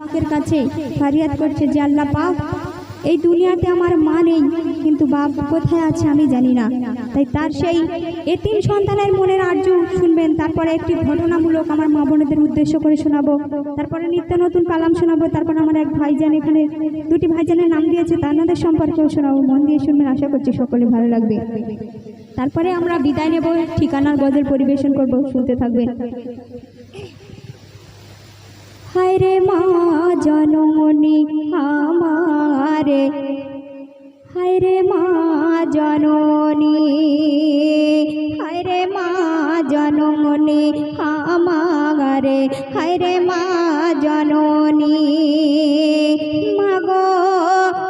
পাকের কাছে ফরিয়াদ করছে যে আল্লাহ পাক, এই দুনিয়াতে আমার মা নেই, কিন্তু বাপ কোথায় আছে আমি জানি না। তাই তার সেই এতিম সন্তানের মনের আর্য শুনবেন। তারপরে একটি ঘটনামূলক আমার মা বোনদের উদ্দেশ্য করে শোনাবো, তারপরে নিত্য নতুন কালাম শোনাবো, তারপরে আমার এক ভাইজান, এখানে দুটি ভাইজানের নাম দিয়েছে, তাদের সম্পর্কেও শোনাবো। মন দিয়ে শুনবেন, আশা করছি সকলে ভালো লাগবে। তারপরে আমরা বিদায় নেব, ঠিকানার গজল পরিবেশন করব, শুনতে থাকবেন। হায় রে মা জননী আমারে, হায় রে মা জননী, হায় রে মা জননী আমারে, হায় রে মা জননী। মাগো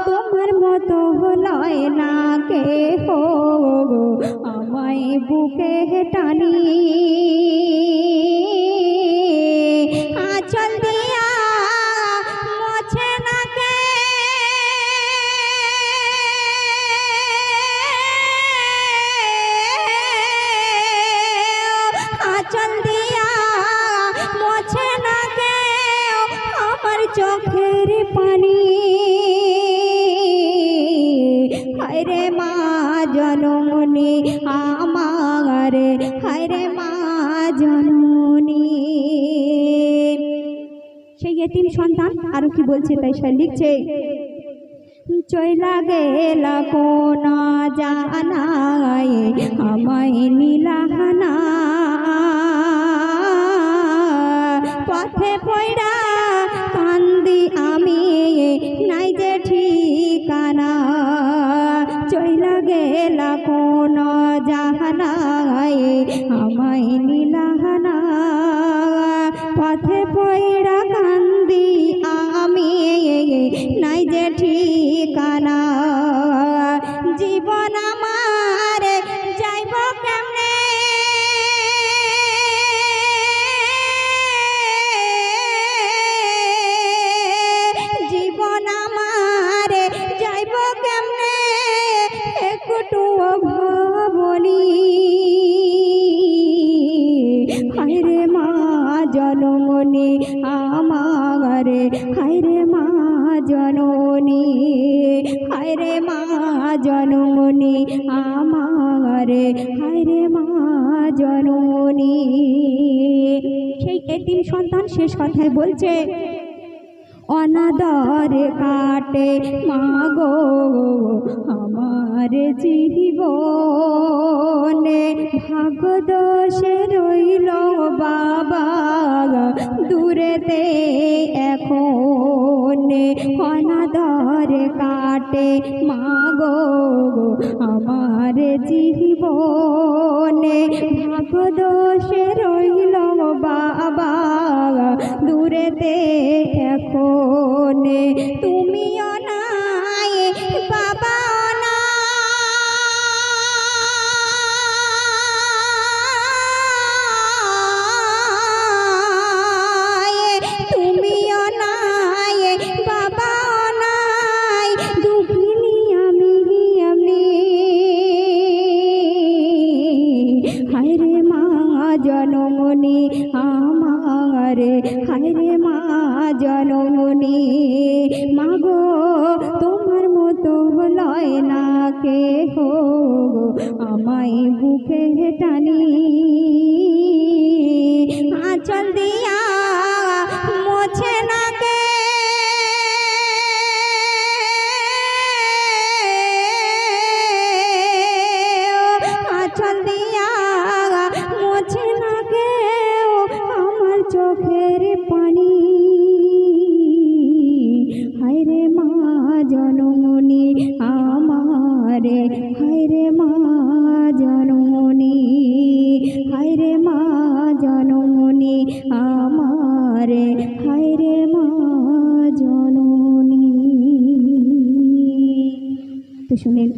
তোমার মতো লয় না কেহ, আমায় বুকে টানি আঁচল দিয়া মোছে না কে, আঁচল দিয়া মোছে না কে আমার চোখের পানি। হায় রে মা জননী আমারে, হায় রে মা জননী। সেই এতিম সন্তান আরো কি বলছে, তাই সে লিখছে, চইলা গেলা কোনা জানায় আমায় নীলাহানা, পথে পয়রা কান্দি আমি নাই যে ঠিকানা। চইলা গেলা কোনা জানায় আমায় নীলাহানা, পথে পয়রা কান্দি আমি নাই যে ঠিকানা। জীবন আমার যাইব কেমনে, জীবন আমার যাইব কেমনে একটু ভাবনি। হায় রে মা জননী আমারে, হায় রে মা জননী, হায় রে মা জননী আমারে, হায় রে মা জননী। সেই এতিম সন্তান শেষ কথায় বলছে, অনাদরে কাটে মাগো আমার জীবনে, ভাগ্য দোষে রইল বাবা দূরেতে এখন। অনাদরে কাটে মাগো আমার জীবনে, ভাগ্য দোষে রইল বাবা দূরেতে এখন। তুমিও নাই বাবা নাই, তুমিও নাই বাবা নাই, দুঃখিনী আমি আমি। হায় রে মা জননী আমারে, হায় রে মা জননী। মাগো তোমার মতো লয় না কেহ, আমায় বুকে টানি আঁচল দিয়া মোছে না কে, আঁচল দিয়া মোছে না কে আমার চোখের পানি। হায় রে মা জননী আমারে, হায় রে মা জননী, হায় রে মা জননী আমারে, হায় রে মা জননী। তো শুনেন